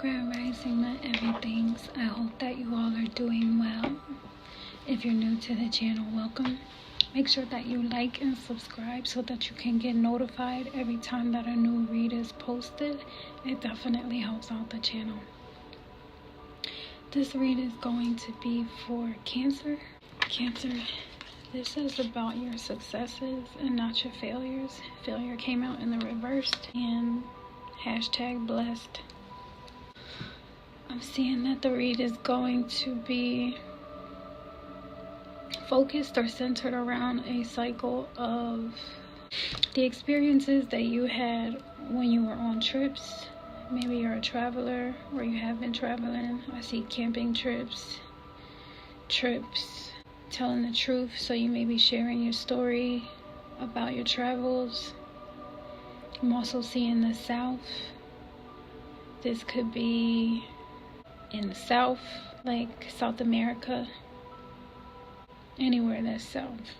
Grand Rising, my everythings. I hope that you all are doing well. If you're new to the channel, welcome. Make sure that you like and subscribe so that you can get notified every time that a new read is posted. It definitely helps out the channel. This read is going to be for Cancer. Cancer, this is about your successes and not your failures. Failure came out in the reversed and #blessed. I'm seeing that the read is going to be focused or centered around a cycle of the experiences that you had when you were on trips. Maybe you're a traveler or you have been traveling. I see camping trips, telling the truth. So you may be sharing your story about your travels. I'm also seeing the South. This could be in the South, like South America, anywhere that's South.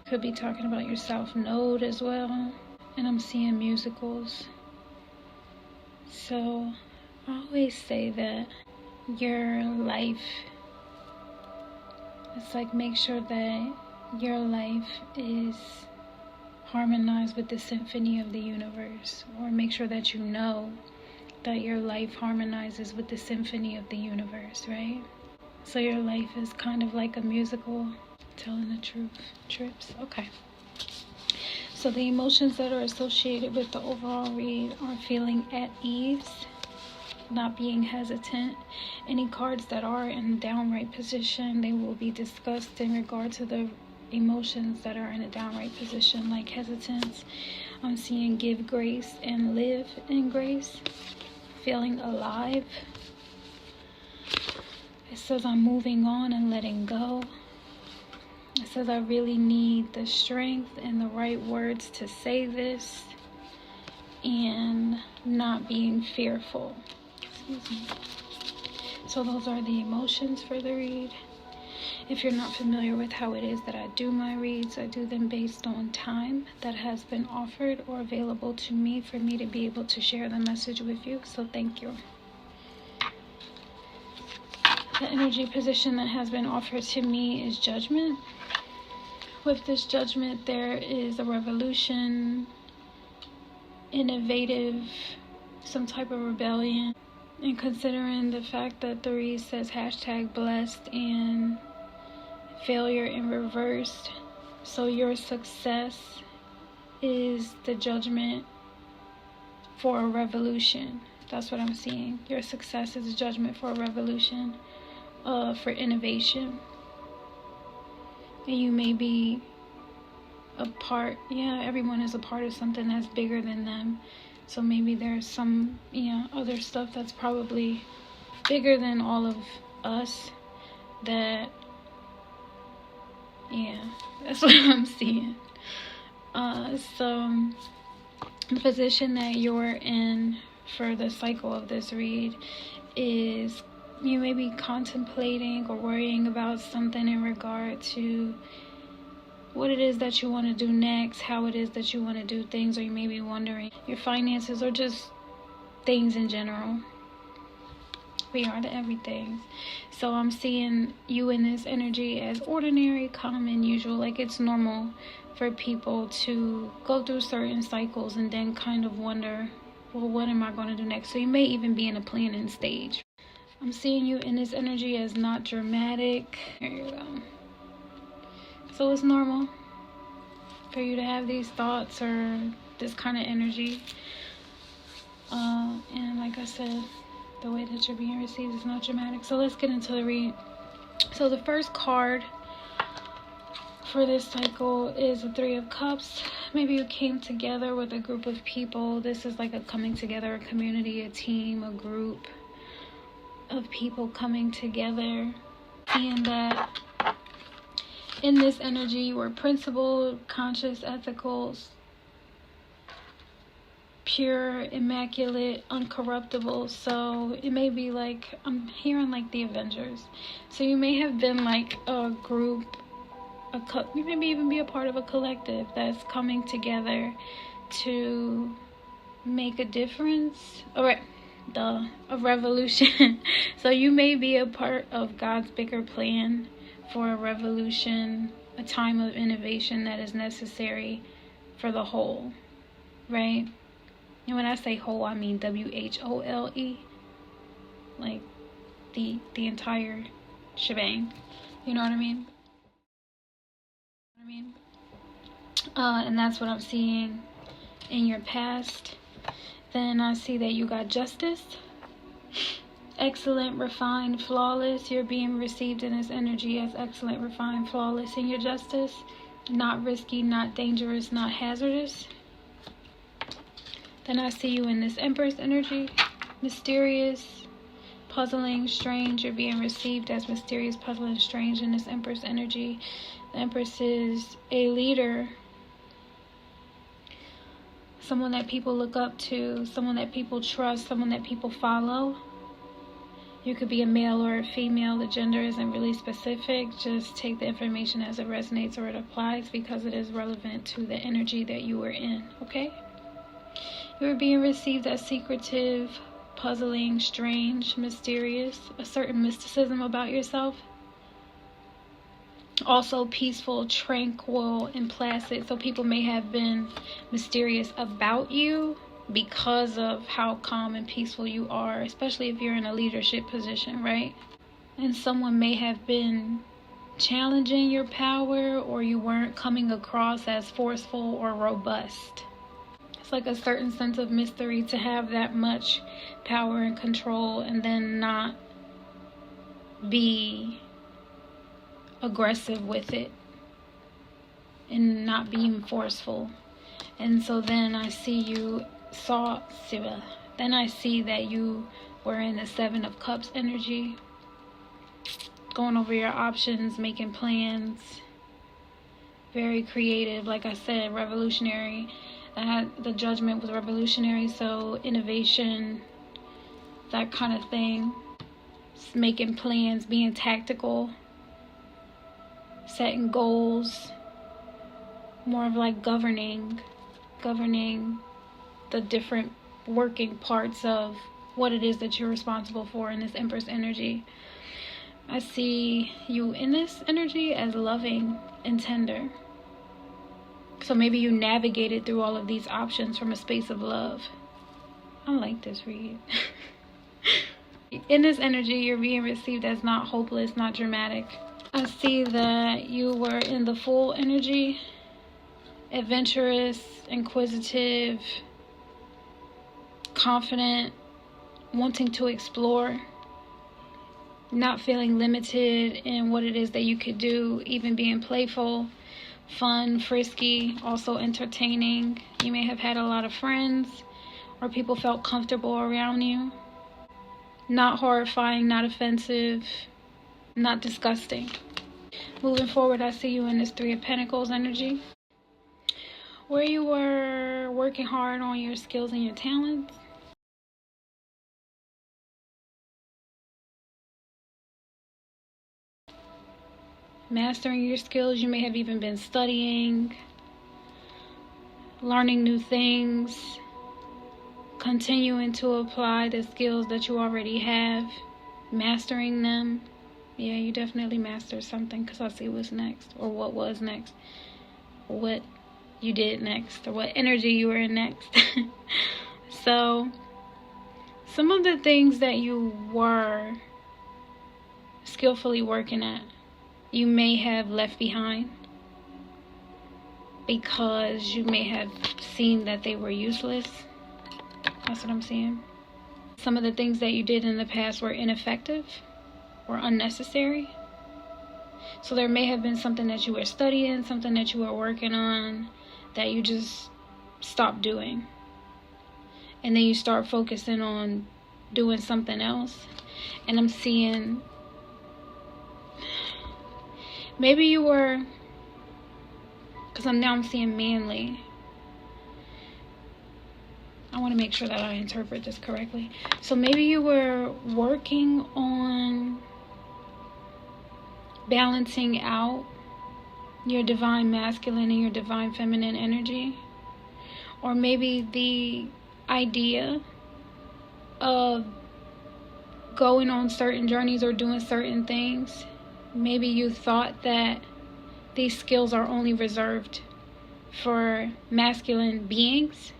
Could be talking about your South Node as well. And I'm seeing musicals. So I always say that your life, it's like make sure that your life is harmonized with the symphony of the universe, or make sure that you know that your life harmonizes with the symphony of the universe, right? So your life is kind of like a musical, telling the truth, trips. Okay. So the emotions that are associated with the overall read are feeling at ease, not being hesitant. Any cards that are in downright position, they will be discussed in regard to the emotions that are in a downright position, like hesitance. I'm seeing give grace and live in grace. Feeling alive. It says I'm moving on and letting go. It says I really need the strength and the right words to say this, and not being fearful. Excuse me. So those are the emotions for the read. If you're not familiar with how it is that I do my reads, I do them based on time that has been offered or available to me for me to be able to share the message with you. So thank you. The energy position that has been offered to me is judgment. With this judgment, there is a revolution, innovative, some type of rebellion. And considering the fact that the read says #blessed and failure in reversed, so your success is the judgment for a revolution. That's what I'm seeing. Your success is a judgment for a revolution, for innovation. And you may be a part, everyone is a part of something that's bigger than them. So maybe there's some, other stuff that's probably bigger than all of us that, that's what I'm seeing. So the position that you're in for the cycle of this read is you may be contemplating or worrying about something in regard to what it is that you want to do next, how it is that you want to do things, or you may be wondering your finances or just things in general. We are the everything. So I'm seeing you in this energy as ordinary, common, usual. Like it's normal for people to go through certain cycles and then kind of wonder, well, what am I going to do next? So you may even be in a planning stage. I'm seeing you in this energy as not dramatic. There you go. So it's normal for you to have these thoughts or this kind of energy. And like I said, the way that you're being received is not dramatic. So let's get into the read. So the first card for this cycle is the 3 of Cups. Maybe you came together with a group of people. This is like a coming together, a community, a team, a group of people coming together. Seeing that in this energy you are principled, conscious, ethical, pure, immaculate, uncorruptible. So it may be like, I'm hearing like the Avengers. So you may have been like a group, you maybe even be a part of a collective that's coming together to make a difference. All right, a revolution. So you may be a part of God's bigger plan for a revolution, a time of innovation that is necessary for the whole, right? And when I say whole, I mean WHOLE, like the entire shebang. You know what I mean? And that's what I'm seeing in your past. Then I see that you got justice. Excellent, refined, flawless. You're being received in this energy as excellent, refined, flawless in your justice. Not risky, not dangerous, not hazardous. Then I see you in this Empress energy. Mysterious, puzzling, strange. You're being received as mysterious, puzzling, strange in this Empress energy. The Empress is a leader. Someone that people look up to, someone that people trust, someone that people follow. You could be a male or a female. The gender isn't really specific. Just take the information as it resonates or it applies because it is relevant to the energy that you were in, okay? You are being received as secretive, puzzling, strange, mysterious, a certain mysticism about yourself. Also peaceful, tranquil, and placid. So people may have been mysterious about you because of how calm and peaceful you are, especially if you're in a leadership position, right? And someone may have been challenging your power, or you weren't coming across as forceful or robust. It's like a certain sense of mystery to have that much power and control and then not be aggressive with it and not being forceful. And so then I see that you were in the Seven of Cups energy, going over your options, making plans, very creative. Like I said, revolutionary. The Judgment was revolutionary, so innovation, that kind of thing. Just making plans, being tactical, setting goals, more of like governing the different working parts of what it is that you're responsible for in this Empress energy. I see you in this energy as loving and tender. So maybe you navigated through all of these options from a space of love. I like this read. In this energy, you're being received as not hopeless, not dramatic. I see that you were in the Fool energy, adventurous, inquisitive, confident, wanting to explore, not feeling limited in what it is that you could do, even being playful, fun, frisky, also entertaining. You may have had a lot of friends, or people felt comfortable around you. Not horrifying, not offensive, not disgusting. Moving forward, I see you in this Three of Pentacles energy, where you were working hard on your skills and your talents. Mastering your skills. You may have even been studying, learning new things, continuing to apply the skills that you already have, mastering them. Yeah, you definitely mastered something, because I see what's next, or what was next, or what you did next, or what energy you were in next. So some of the things that you were skillfully working at, you may have left behind because you may have seen that they were useless. That's what I'm seeing. Some of the things that you did in the past were ineffective or unnecessary. So there may have been something that you were studying, something that you were working on, that you just stopped doing. And then you start focusing on doing something else. And I'm seeing, maybe you were, because I'm seeing manly. I want to make sure that I interpret this correctly. So maybe you were working on balancing out your divine masculine and your divine feminine energy. Or maybe the idea of going on certain journeys or doing certain things, maybe you thought that these skills are only reserved for masculine beings.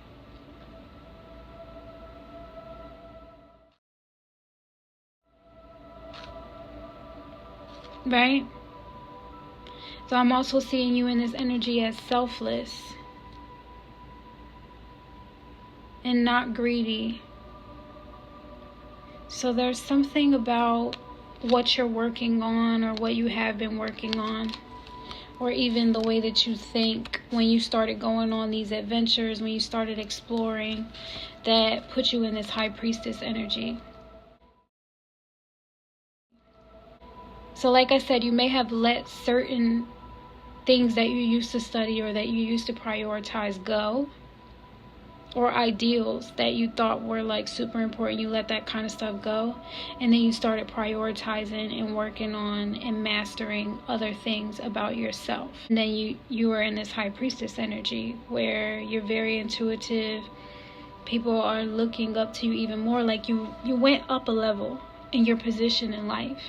Right? So I'm also seeing you in this energy as selfless and not greedy. So there's something about what you're working on or what you have been working on, or even the way that you think when you started going on these adventures, when you started exploring, that put you in this high priestess energy. So like I said, you may have let certain things that you used to study or that you used to prioritize go, or ideals that you thought were like super important. You let that kind of stuff go, and then you started prioritizing and working on and mastering other things about yourself. And then you were in this high priestess energy where you're very intuitive. People are looking up to you even more. Like you went up a level in your position in life,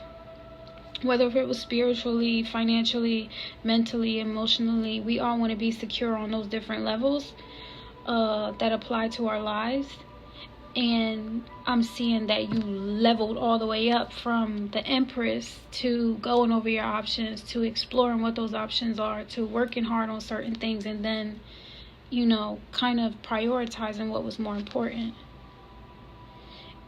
whether if it was spiritually, financially, mentally, emotionally. We all want to be secure on those different levels that apply to our lives. And I'm seeing that you leveled all the way up from the Empress to going over your options, to exploring what those options are, to working hard on certain things, and then, you know, kind of prioritizing what was more important.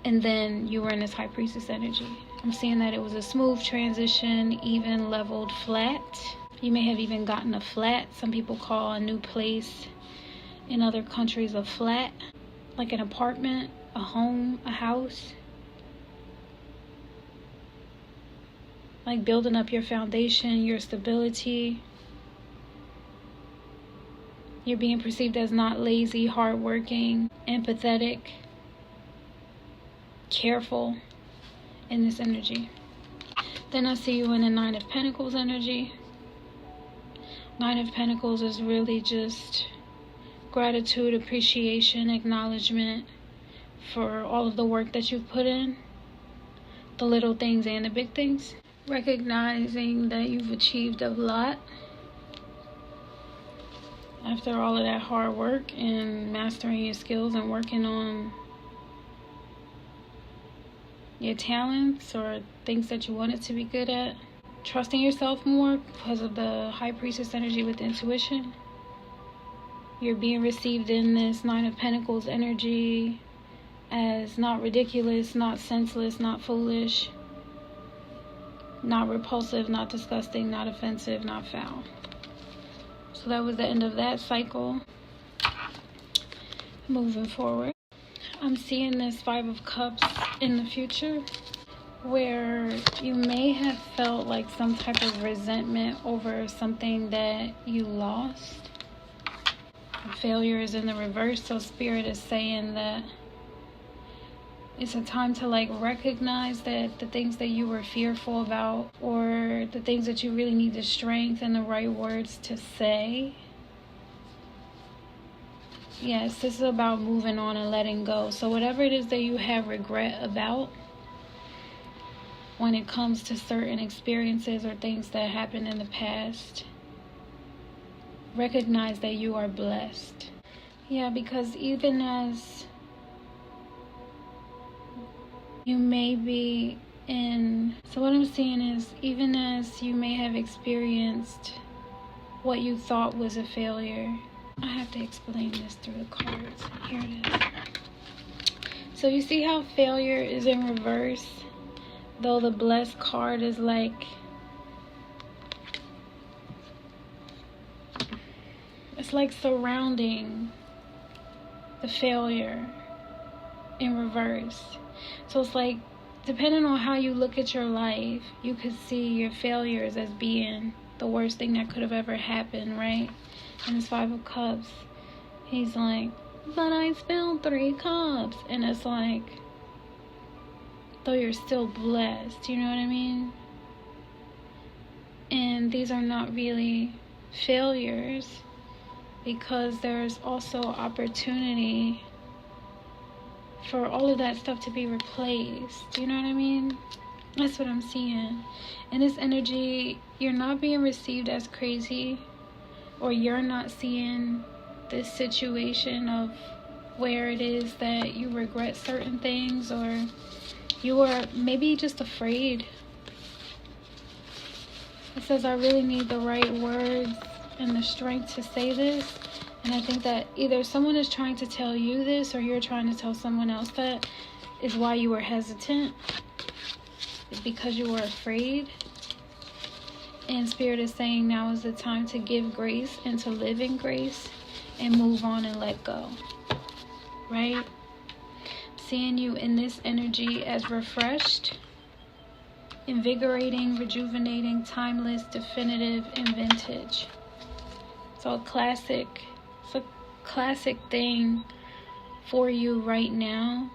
And then you were in this high priestess energy. I'm seeing that it was a smooth transition, even, leveled, flat. You may have even gotten a flat. Some people call a new place in other countries a flat, like an apartment, a home, a house. Like building up your foundation, your stability. You're being perceived as not lazy, hardworking, empathetic, careful in this energy. Then I see you in the Nine of Pentacles energy. Nine of Pentacles is really just gratitude, appreciation, acknowledgement for all of the work that you've put in, the little things and the big things. Recognizing that you've achieved a lot after all of that hard work and mastering your skills and working on your talents or things that you wanted to be good at. Trusting yourself more because of the high priestess energy with intuition. You're being received in this Nine of Pentacles energy as not ridiculous, not senseless, not foolish, not repulsive, not disgusting, not offensive, not foul. So that was the end of that cycle. Moving forward, I'm seeing this Five of Cups in the future, where you may have felt like some type of resentment over something that you lost. Failure is in the reverse, so Spirit is saying that it's a time to like recognize that the things that you were fearful about, or the things that you really need the strength and the right words to say. Yes, this is about moving on and letting go. So whatever it is that you have regret about when it comes to certain experiences or things that happened in the past, recognize that you are blessed. Yeah, because even as you may be in, so what I'm seeing is, even as you may have experienced what you thought was a failure, I have to explain this through the cards. Here it is. So you see how failure is in reverse, though the blessed card is like, it's like surrounding the failure in reverse. So it's like, depending on how you look at your life, you could see your failures as being the worst thing that could have ever happened, right? And this Five of Cups, he's like, but I spilled 3 cups. And it's like, though you're still blessed, you know what I mean? And these are not really failures, because there's also opportunity for all of that stuff to be replaced. Do you know what I mean? That's what I'm seeing. In this energy, you're not being received as crazy, or you're not seeing this situation of where it is that you regret certain things, or you are maybe just afraid. It says, I really need the right words and the strength to say this. And I think that either someone is trying to tell you this, or you're trying to tell someone else that, is why you were hesitant. Because you were afraid. And Spirit is saying now is the time to give grace and to live in grace and move on and let go. Right? Seeing you in this energy as refreshed, invigorating, rejuvenating, timeless, definitive, and vintage. So it's a classic thing for you right now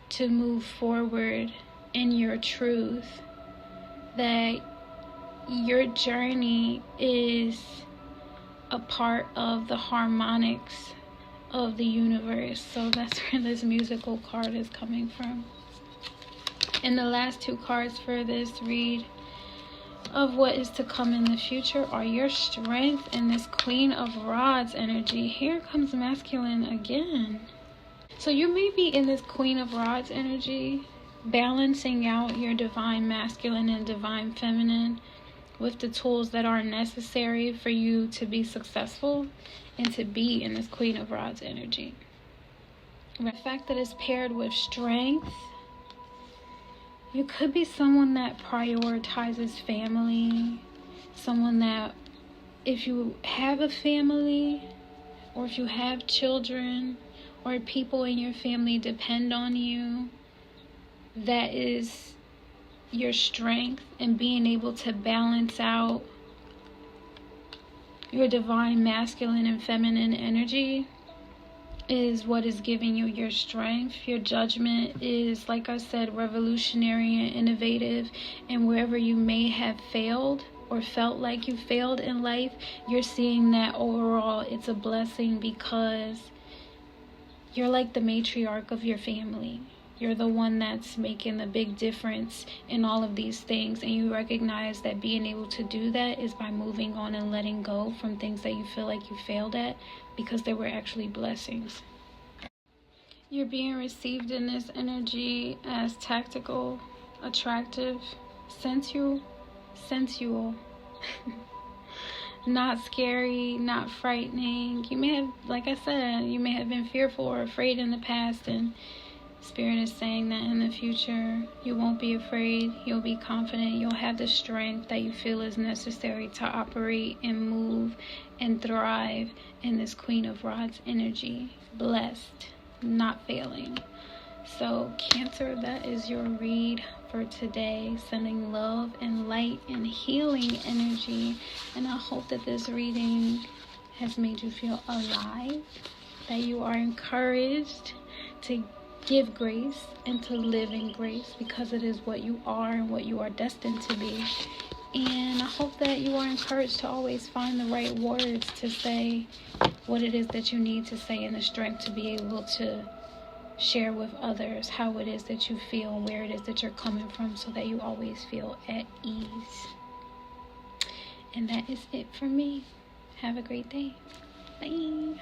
to move forward in your truth, that your journey is a part of the harmonics of the universe. So that's where this musical card is coming from. And the last two cards for this read of what is to come in the future are your strength and this Queen of Rods energy. Here comes masculine again. So you may be in this Queen of Rods energy, balancing out your divine masculine and divine feminine with the tools that are necessary for you to be successful and to be in this Queen of Rods energy. The fact that it's paired with strength, you could be someone that prioritizes family, someone that, if you have a family, or if you have children, or people in your family depend on you, that is your strength, and being able to balance out your divine masculine and feminine energy is what is giving you your strength. Your judgment is, like I said, revolutionary and innovative, and wherever you may have failed or felt like you failed in life, you're seeing that overall it's a blessing, because you're like the matriarch of your family. You're the one that's making the big difference in all of these things, and you recognize that being able to do that is by moving on and letting go from things that you feel like you failed at, because they were actually blessings. You're being received in this energy as tactical, attractive, sensual, not scary, not frightening. You may have, like I said, you may have been fearful or afraid in the past, and Spirit is saying that in the future, you won't be afraid. You'll be confident. You'll have the strength that you feel is necessary to operate and move and thrive in this Queen of Rods energy. Blessed, not failing. So Cancer, that is your read for today. Sending love and light and healing energy. And I hope that this reading has made you feel alive, that you are encouraged to give grace and to live in grace, because it is what you are and what you are destined to be. And I hope that you are encouraged to always find the right words to say what it is that you need to say, and the strength to be able to share with others how it is that you feel and where it is that you're coming from, so that you always feel at ease. And that is it for me. Have a great day. Bye.